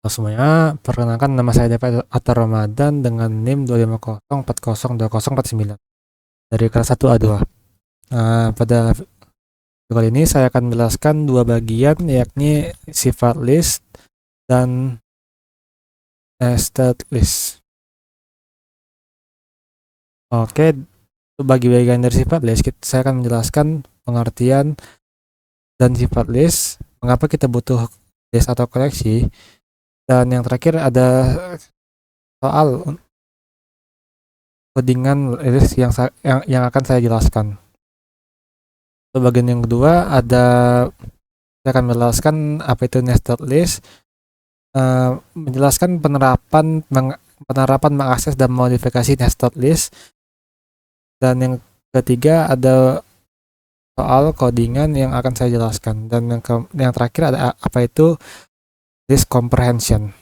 Halo semuanya, perkenalkan nama saya David Atar Ramadan dengan NIM 250402049 dari kelas 1A2. Pada video kali ini saya akan menjelaskan dua bagian, yakni sifat list dan nested list. Oke, bagi bagian dari sifat list, saya akan menjelaskan pengertian dan sifat list, mengapa kita butuh list atau koleksi, dan yang terakhir ada soal codingan list yang akan saya jelaskan. Bagian yang kedua saya akan menjelaskan apa itu nested list, menjelaskan penerapan mengakses dan modifikasi nested list, dan yang ketiga ada soal codingan yang akan saya jelaskan, dan yang terakhir ada apa itu list comprehension.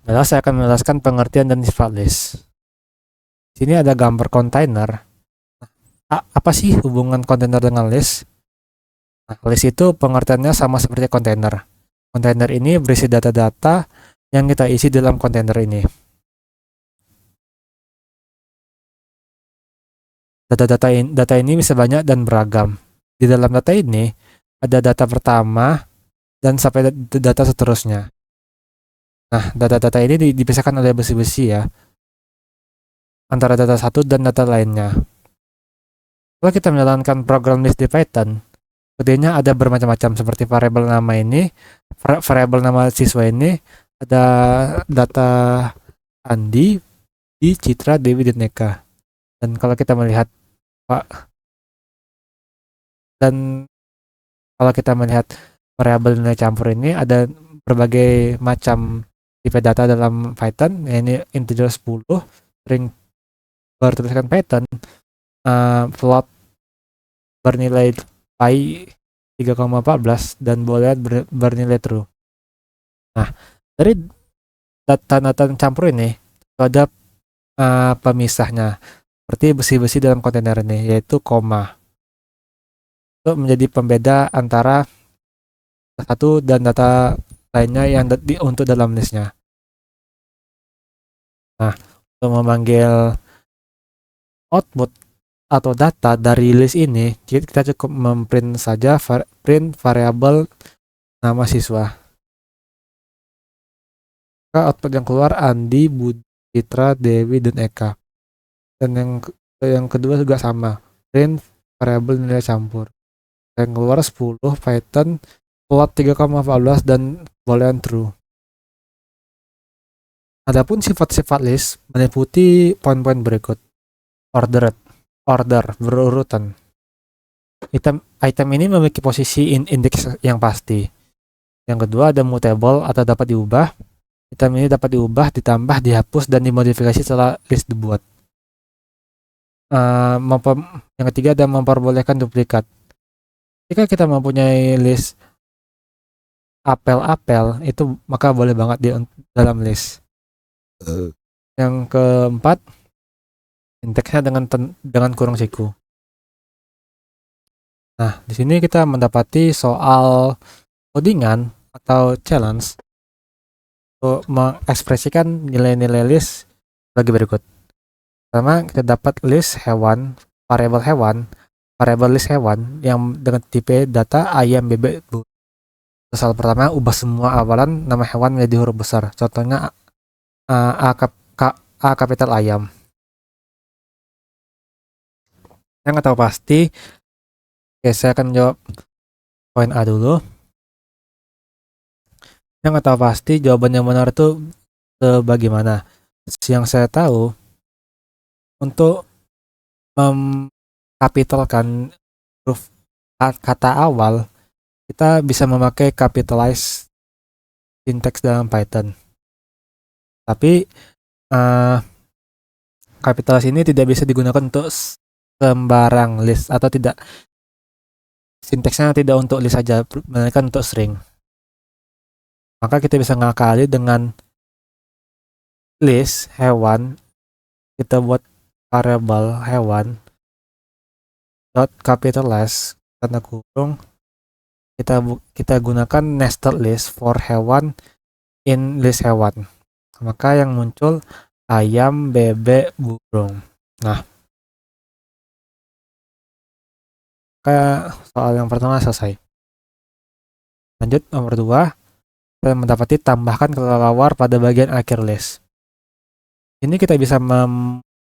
Lalu saya akan menjelaskan pengertian dan sifat list. Sini ada gambar kontainer. Apa sih hubungan kontainer dengan list? Nah, list itu pengertiannya sama seperti kontainer. Kontainer ini berisi data-data yang kita isi dalam kontainer ini. Data ini bisa banyak dan beragam. Di dalam data ini ada data pertama dan sampai data seterusnya. Nah, data-data ini dipisahkan oleh besi-besi ya, antara data satu dan data lainnya. Kalau kita menjalankan program list di Python, kodenya ada bermacam-macam seperti variabel nama ini, variabel nama siswa ini, ada data Andi, di Citra, Dewi, dan Eka. Dan kalau kita melihat variabel nilai campur ini ada berbagai macam tipe data dalam Python. Ini integer 10, string bertuliskan Python, float bernilai pi 3,14 dan boolean bernilai true. Nah, dari data-data campur ini ada pemisahnya seperti besi-besi dalam kontainer ini, yaitu koma. Itu menjadi pembeda antara satu dan data lainnya yang untuk dalam listnya. Nah, untuk memanggil output atau data dari list ini, kita cukup memprint saja print variabel nama siswa. Maka output yang keluar Andi, Budi, Citra, Dewi, dan Eka. Dan yang kedua juga sama, print variabel nilai campur. Yang keluar 10 Python float 3,14 dan boolean true. Adapun sifat-sifat list meliputi poin-poin berikut. Order berurutan. Item ini memiliki posisi indeks yang pasti. Yang kedua ada mutable atau dapat diubah. Item ini dapat diubah, ditambah, dihapus, dan dimodifikasi setelah list dibuat. Yang ketiga ada memperbolehkan duplikat. Jika kita mempunyai list apel itu maka boleh banget di dalam list. Yang keempat, indeksnya dengan kurung siku. Nah, di sini kita mendapati soal codingan atau challenge untuk mengekspresikan nilai-nilai list bagi berikut. Pertama, kita dapat list hewan, variabel list hewan yang dengan tipe data ayam, bebek, bu. Soal pertama, ubah semua awalan nama hewan menjadi huruf besar. Contohnya A kapital ayam. Yang nggak tahu pasti, oke, saya akan jawab poin A dulu. Yang nggak tahu pasti jawaban yang benar itu bagaimana? Yang saya tahu, untuk mengkapitalkan huruf kata awal, kita bisa memakai capitalize syntax dalam Python. Tapi capitalize ini tidak bisa digunakan untuk sembarang list, atau tidak, sintaksnya tidak untuk list saja, melainkan untuk string. Maka kita bisa ngakali dengan list hewan, kita buat variabel hewan dot capitalize tanda kurung kita gunakan nested list for hewan in list hewan. Maka yang muncul ayam, bebek, burung. Nah, kayak soal yang pertama selesai. Lanjut nomor 2, kita mendapati tambahkan kelelawar pada bagian akhir list. Ini kita bisa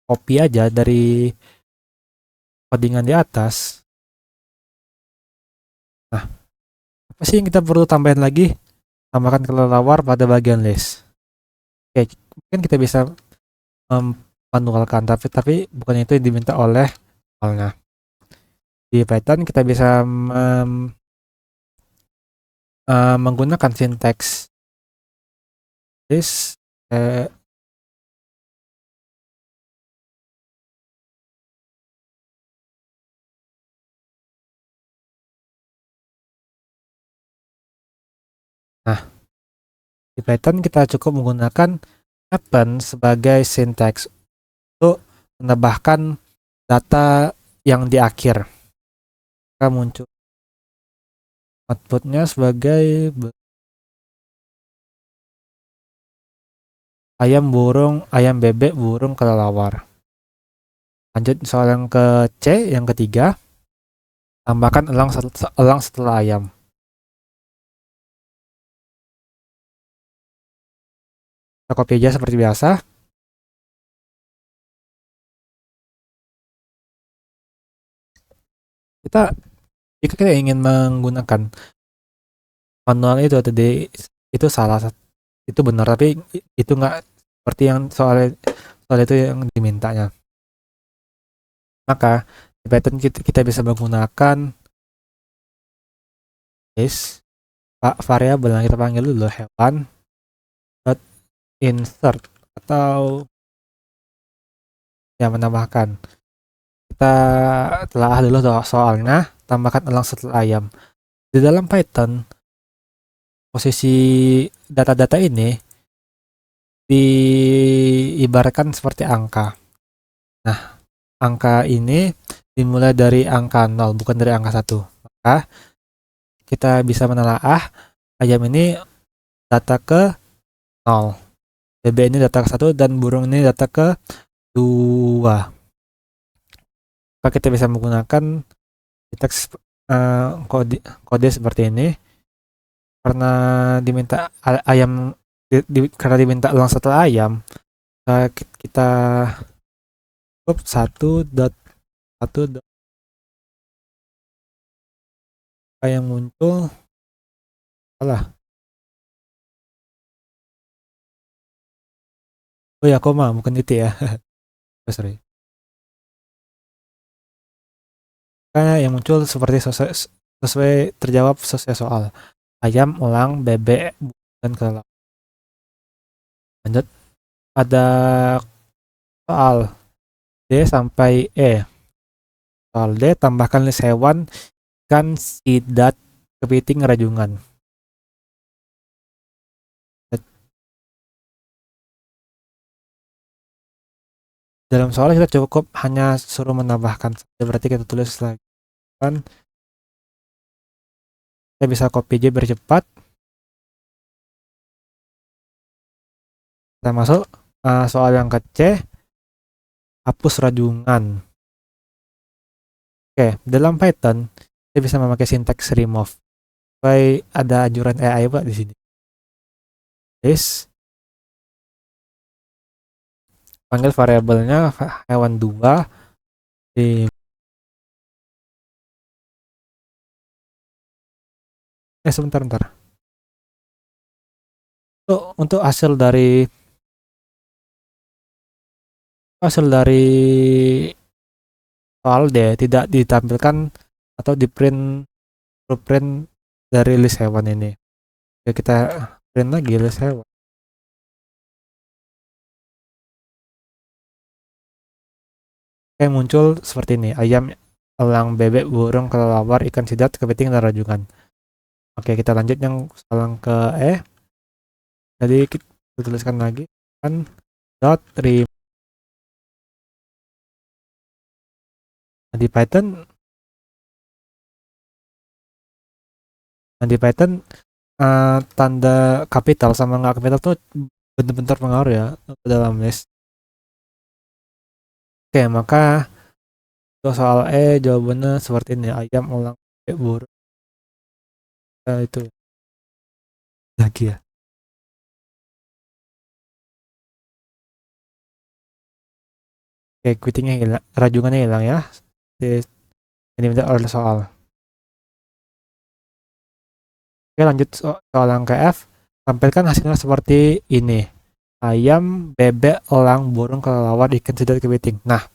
copy aja dari codingan di atas. Nah, apa sih yang kita perlu tambahin lagi? Tambahkan kelelawar pada bagian list. Oke, mungkin kita bisa manualkan, tapi bukan itu yang diminta oleh soalnya. Di Python kita bisa menggunakan sinteks list. Nah, di Python kita cukup menggunakan append sebagai sinteks untuk menambahkan data yang di akhir. Maka muncul outputnya sebagai ayam, burung, ayam, bebek, burung, kelelawar. Lanjut soal yang ke C, yang ketiga. Tambahkan elang setelah ayam. Kita copy aja seperti biasa. Jika kita ingin menggunakan manual itu tadi, itu salah, itu benar, tapi itu nggak seperti yang soal itu yang dimintanya. Maka di Python kita bisa menggunakan is variabel yang kita panggil dulu hewan dot insert atau ya menambahkan. Kita telah dulu soalnya, tambahkan elang setelah ayam. Di dalam Python, posisi data-data ini diibaratkan seperti angka. Nah, angka ini dimulai dari angka 0, bukan dari angka 1. Maka kita bisa menelaah ayam ini data ke 0, bebek ini data ke 1, dan burung ini data ke 2. Maka kita bisa menggunakan teks kode seperti ini. Karena diminta ayam, karena diminta elang setelah ayam, kita cukup 1.1 yang muncul salah. Oh ya, koma, bukan itu ya. Oh, sorry. Karena yang muncul seperti sesuai terjawab sesuai soal. Ayam, elang, bebek, dan kelelawar. Lanjut, ada soal D sampai E. Soal D, tambahkan list hewan ikan, sidat, kepiting, rajungan. Dalam soal kita cukup hanya suruh menambahkan, berarti kita tulis lagi kan, kita bisa copy aja biar cepat. Kita masuk soal yang ke C, hapus rajungan. Oke, dalam Python kita bisa memakai sinteks remove. Supaya ada anjuran AI Pak di sini. List, panggil variabelnya hewan 2 di sebentar. Untuk hasil dari soal D tidak ditampilkan atau di print dari list hewan ini. Ya, kita print lagi list hewan. Kayak muncul seperti ini: ayam, elang, bebek, burung, kelelawar, ikan sidat, kepiting, dan rajungan. Oke, kita lanjut yang soal ke E. Jadi kita tuliskan lagi kan dot remove. Di Python Nah, di Python tanda kapital sama nggak kapital tuh bener-bener pengaruh ya ke dalam list. Oke, maka untuk soal jawabannya seperti ini, ayam ulang burung. Itu lagi ya. Oke, quittingnya hilang, rajungannya hilang ya. Ini oleh soal. Oke, lanjut soal yang ke F. Tampilkan hasilnya seperti ini. Ayam, bebek, elang, burung, kelelawar, ikan, sidap, kepiting. Nah,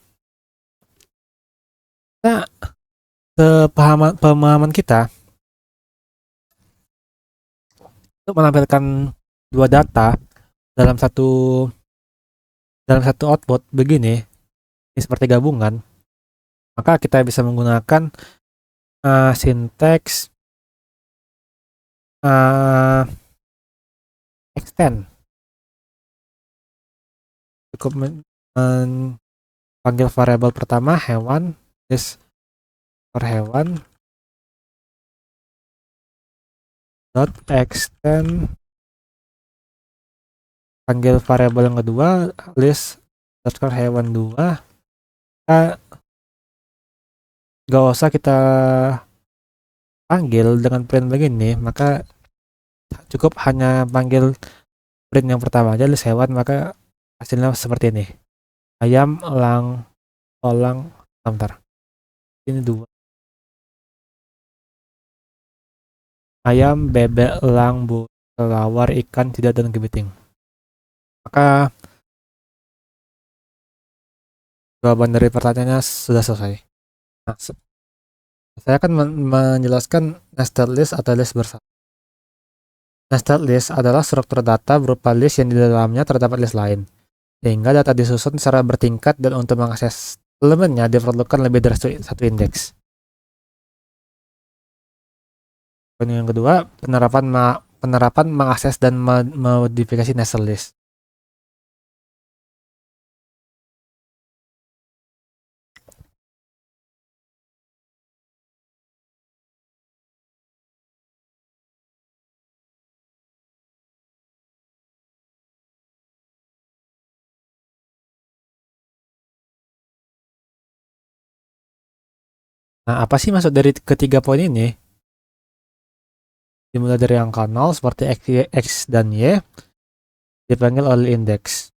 kita pemahaman kita untuk menampilkan dua data dalam satu output begini, ini seperti gabungan, maka kita bisa menggunakan sinteks extend. Cukup panggil variabel pertama hewan, list per hewan dot extend, panggil variabel yang kedua list per hewan 2. Kita gak usah kita panggil dengan print begini, maka cukup hanya panggil print yang pertama aja list hewan, maka hasilnya seperti ini. Ayam, elang, bentar. Ini 2. Ayam, bebek, elang, burung, kelelawar, ikan, sidap, dan kepiting. Maka jawaban dari pertanyaannya sudah selesai. Nah, saya akan menjelaskan nested list atau list bersama. Nested list adalah struktur data berupa list yang di dalamnya terdapat list lain, sehingga data disusun secara bertingkat dan untuk mengakses elemennya diperlukan lebih dari satu indeks. Yang kedua, penerapan mengakses dan modifikasi nested list. Nah, apa sih maksud dari ketiga poin ini? Dimulai dari angka 0 seperti X dan Y dipanggil oleh indeks.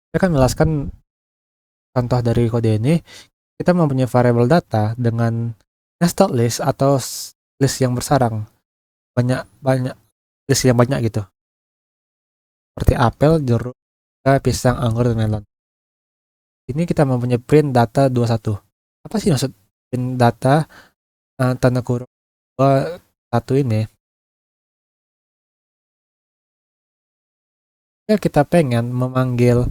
Saya akan menjelaskan contoh dari kode ini. Kita mempunyai variabel data dengan nested list atau list yang bersarang. Banyak list yang banyak gitu. Seperti apel, jeruk, pisang, anggur, dan melon. Ini kita mempunyai print data 21. Apa sih maksud print data tanda kurung 21 ini? Ya, kita pengen memanggil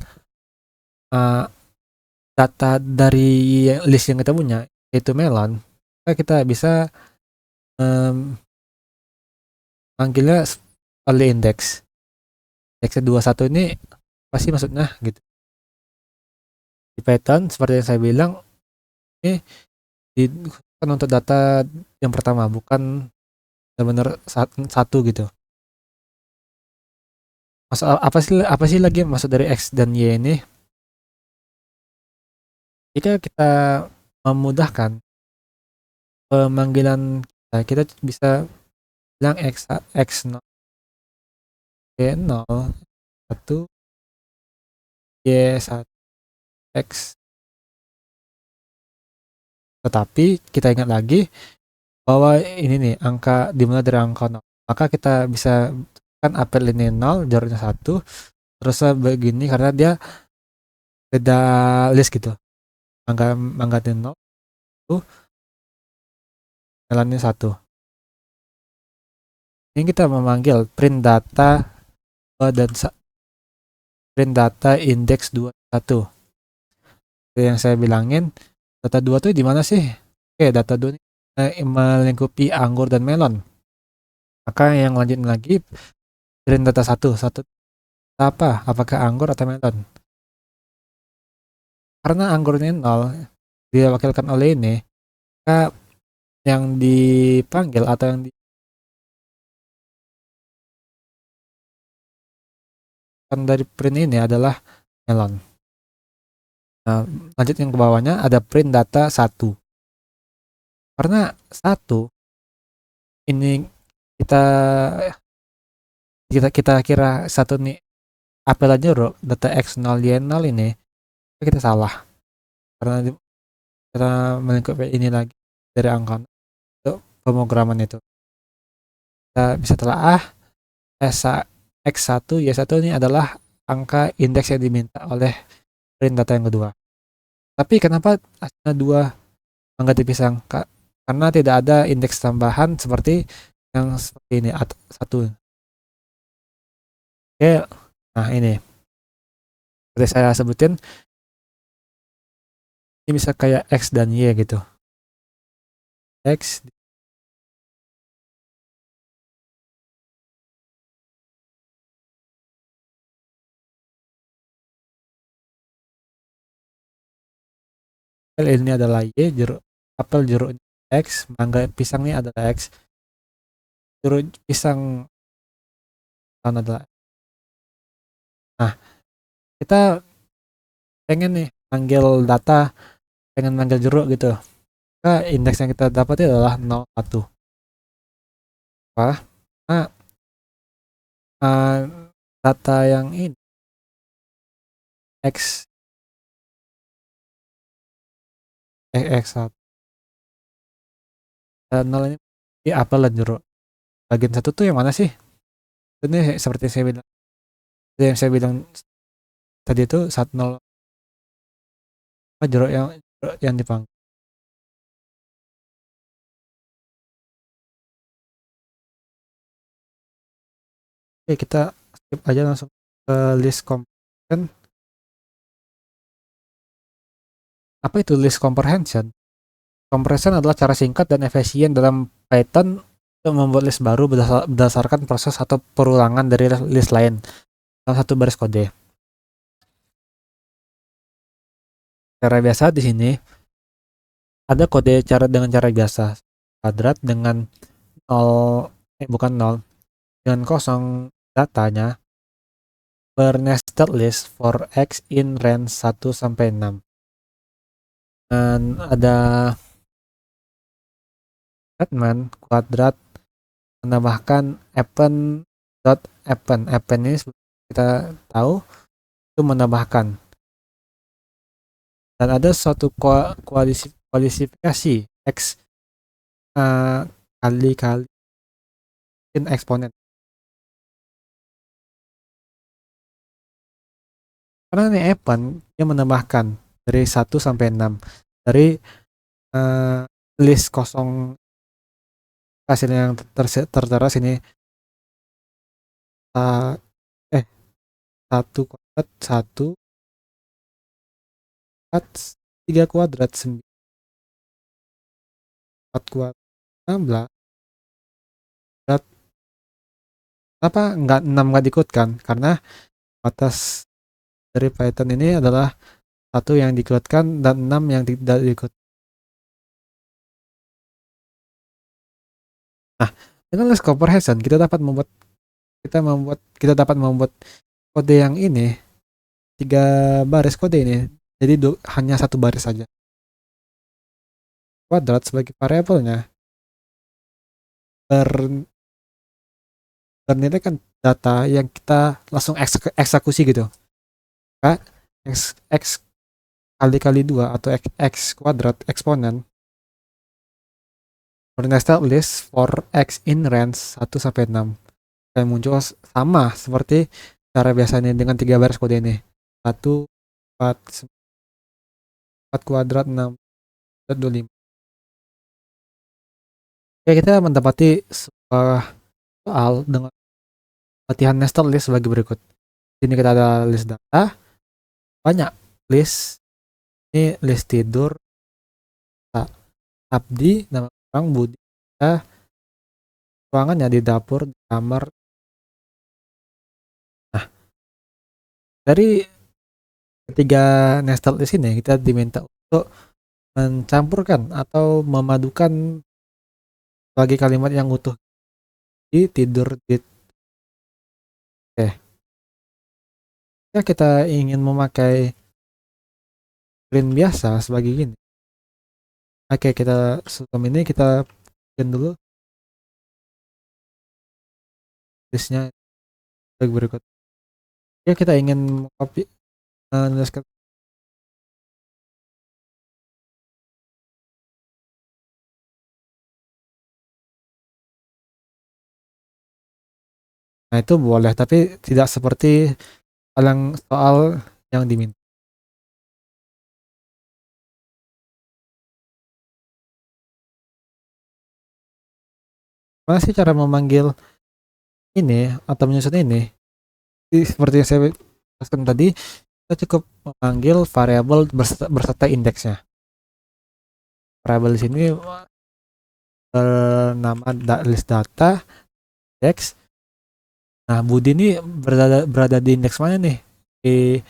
data dari list yang kita punya, yaitu melon. Kita bisa manggilnya oleh indeks. Indeks 21 ini apa sih maksudnya gitu. Di Python seperti yang saya bilang, ini bukan untuk data yang pertama, bukan benar-benar satu gitu. Maksud apa sih lagi maksud dari X dan Y ini? Jika kita memudahkan pemanggilan kita bisa bilang X0, Y0, 1, Y1, X. Tetapi kita ingat lagi bahwa ini nih angka dimulai dari angka 0. Maka kita bisa kan apel ini 0, jarurnya 1, terus begini karena dia beda list gitu. Angka 0, 1, jalannya 1. Ini kita memanggil print data dan print data index 21. Itu yang saya bilangin, data 2 tuh di mana sih? Oke, data 2 ini melingkupi anggur dan melon. Maka yang lanjut lagi print data 1 apa? Apakah anggur atau melon? Karena anggurnya 0 diwakilkan oleh ini, maka yang dipanggil atau yang dari print ini adalah melon. Nah, lanjut yang ke bawahnya ada print data 1. Karena 1 ini kita kita kita kira 1 nih apel aja bro, data X 0 Y 0 ini kita salah karena kita melingkupi ini lagi dari angka untuk pemrograman itu. Kita bisa telaah X1 Y1 ini adalah angka indeks yang diminta oleh print data yang kedua. Tapi kenapa hasilnya 2 mangga dipisah? Karena tidak ada indeks tambahan seperti yang seperti ini atau 1. Oke, nah ini seperti saya sebutin ini bisa kayak X dan Y gitu. X ini adalah Y, jeruk apel jeruk X, mangga pisang ini adalah X, jeruk pisang adalah. Nah, kita pengen nih manggil data, pengen manggil jeruk gitu. Maka indeks yang kita dapat adalah 01. Apa? Nah, data yang ini X X1 dan 0 ini di apel dan jeruk. Bagian 1 tuh yang mana sih? Ini seperti yang saya bilang tadi itu 10 jeruk yang dipanggil. Oke, kita skip aja langsung ke list comprehension. Apa itu list comprehension? Compression adalah cara singkat dan efisien dalam Python untuk membuat list baru berdasarkan proses atau perulangan dari list lain dalam satu baris kode. Cara biasa di sini ada kode dengan cara biasa kuadrat dengan 0 bukan 0 dengan kosong datanya bernested list for X in range 1 sampai 6. Dan ada statement kuadrat menambahkan append ini kita tahu itu menambahkan, dan ada suatu kualifikasi X kali eksponen karena ini append dia menambahkan dari 1 sampai 6 dari list kosong hasil yang tertera sini 1 kuadrat 1 3 kuadrat 9 4 kuadrat 16. Kenapa enggak 6 enggak diikutkan? Karena batas dari Python ini adalah 1 yang diikutkan dan 6 yang tidak diikut. Nah, dengan list comprehension kita dapat membuat kode yang ini 3 baris kode ini jadi hanya 1 baris saja. Kuadrat sebagai variabelnya bernilai kan data yang kita langsung eksekusi gitu. X kali 2 atau X kuadrat eksponen bernested list for X in range 1 sampai 6 yang muncul sama seperti cara biasanya dengan 3 baris kode ini 1 4 kuadrat 6 25. Oke, kita mendapati sebuah soal dengan latihan nested list sebagai berikut. Sini kita ada list data, banyak list. Ini list tidur, Abdi, nama orang Budi, ruangannya di dapur, di kamar. Nah, dari ketiga nested list ini kita diminta untuk mencampurkan atau memadukan sebagai kalimat yang utuh di tidur di eh ya kita ingin memakai print biasa sebagai gini. Oke, kita sebelum ini kita bikin dulu listnya sebagai berikut. Ya kita ingin copy menuliskan. Nah itu boleh, tapi tidak seperti soal yang diminta. Mana sih cara memanggil ini atau menyusun ini? Seperti yang saya jelaskan tadi, kita cukup memanggil variabel berserta indeksnya. Variabel di sini bernama list data indeks. Nah, Budi ini berada di indeks mana nih? Di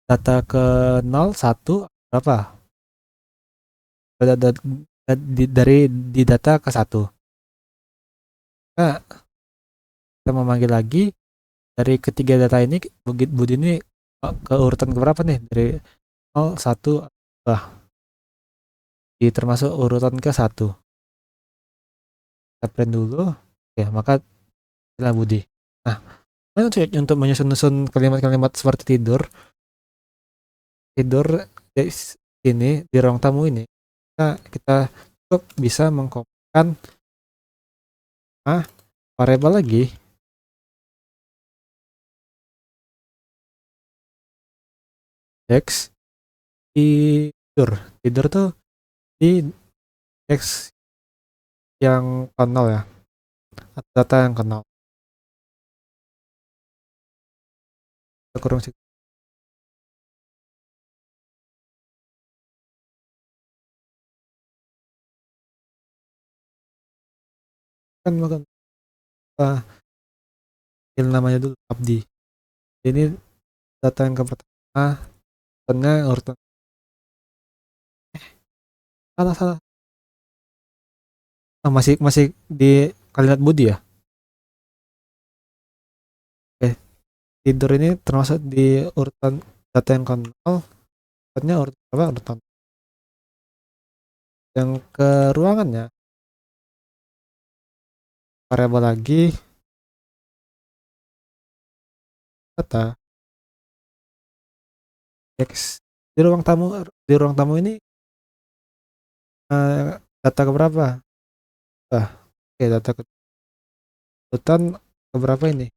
data ke 0, 1, berapa? Dari data ke 1. Nah, kita memanggil lagi dari ketiga data ini, Budi ini ke urutan berapa nih? Dari 0, 1, termasuk urutan ke 1. Kita print dulu. Ya, maka istilah Budi. Nah, untuk menyusun kalimat-kalimat seperti tidur di sini di ruang tamu ini, kita cukup bisa mengkopikan variabel lagi teks tidur tuh di teks yang kenal ya, data yang kenal kurung kan makan namanya dulu Abdi. Ini data yang ke pertama, urutan salah masih di kalimat Budi ya. Tidur ini termasuk di urutan data yang kenal, urutan apa, urutan yang ke ruangannya variabel lagi data X di ruang tamu ini data keberapa? Oke, data urutan keberapa ini?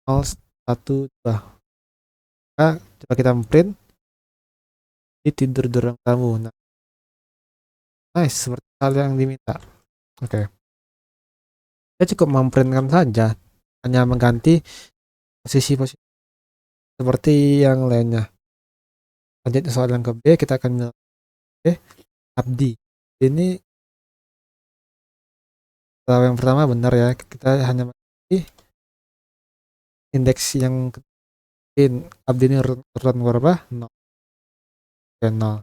0, 1, 2. Coba kita print di tidur di ruang tamu. Nah, nice, seperti hal yang diminta. Oke. Kita cukup memprintkan saja, hanya mengganti posisi seperti yang lainnya. Lanjut soal yang ke B, kita akan bilang Abdi. Ini yang pertama benar ya, kita hanya mengganti indeks yang Abdi ini urutan berapa? 0. Oke, 0.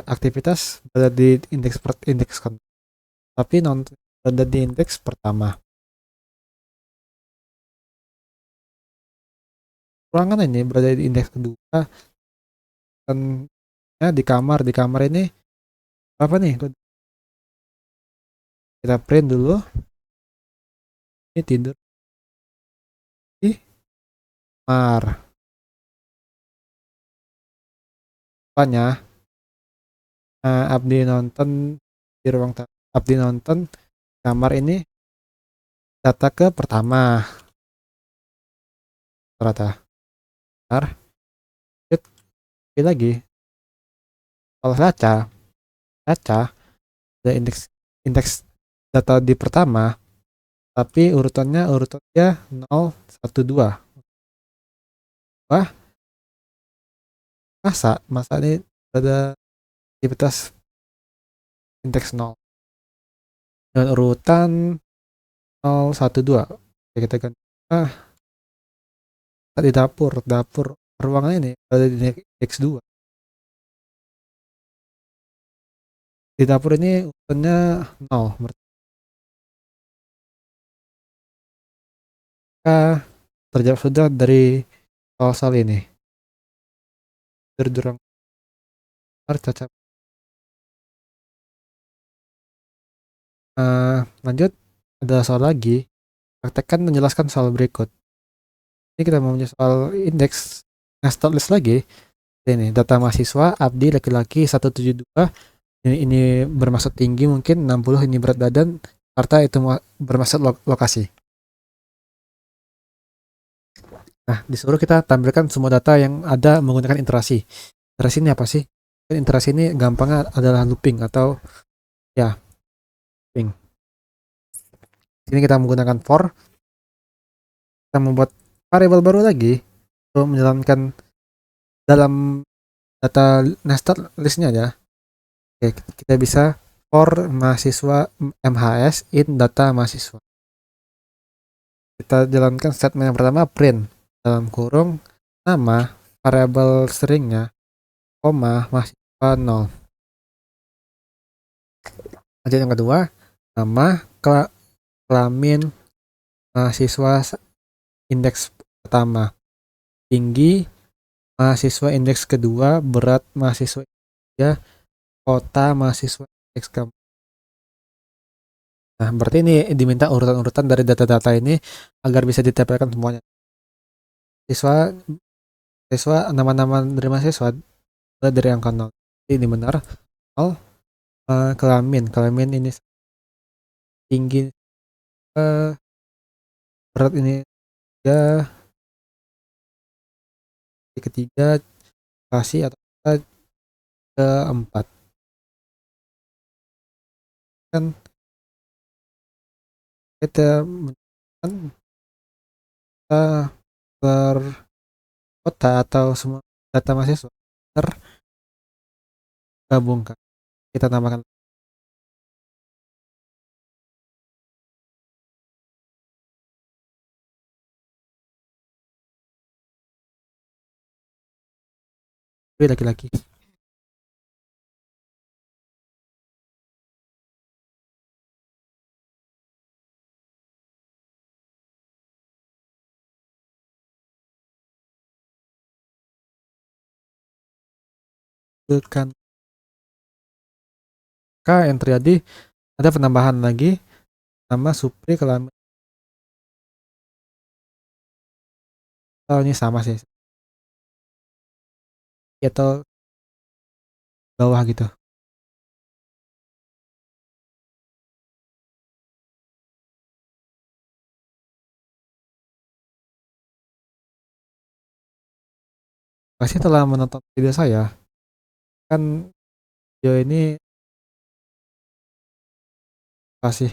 Aktivitas berada di indeks tapi non berada di indeks pertama. Ruangan ini berada di indeks kedua dan ya, di kamar ini apa nih? Kita print dulu. Ini tidur di kamar. Apanya? Abdi nonton di ruang Abdi nonton kamar ini data ke pertama rata. Ntar lagi kalau Caca ada indeks data di pertama tapi urutannya 0, 1, 2. Wah, masa ini ada aktivitas indeks 0 dan urutan 0, 1, 2. Kita ganti di dapur ruangan ini ada di indeks 2. di dapur ini urutannya 0. Mereka terjawab sudah dari soal-soal ini. Durang cacat. Lanjut, ada soal lagi. Praktekkan menjelaskan soal berikut. Ini kita mau soal indeks nested list lagi. Ini data mahasiswa Abdi laki-laki 172. Ini bermaksud tinggi mungkin 60, ini berat badan, serta itu bermaksud lokasi. Nah, disuruh kita tampilkan semua data yang ada menggunakan iterasi. Iterasi ini apa sih? Iterasi ini gampangnya adalah looping atau ya looping. Ini kita menggunakan for. Kita membuat variabel baru lagi untuk menjalankan dalam data nested listnya ya. Oke, kita bisa for mahasiswa MHS in data mahasiswa. Kita jalankan statement yang pertama, print dalam kurung nama variabel stringnya, koma mahasiswa 0. Lanjut yang kedua, nama kelamin mahasiswa indeks pertama, tinggi mahasiswa indeks kedua, berat mahasiswa ya, kota mahasiswa indeks keempat. Nah, berarti ini diminta urutan-urutan dari data-data ini agar bisa ditempelkan semuanya. Siswa nama-nama dari mahasiswa dari angka 0. Ini benar. 0. Kelamin ini tinggi, berat ini ya, ketiga kasih atau keempat kan kita per kota atau semua data mahasiswa tergabungkan, kita namakan laki-laki. Kan yang terjadi ada penambahan lagi nama Supri kelamin. Oh, ini sama sih atau bawah gitu. Pasti telah menonton video saya kan, video ini kasih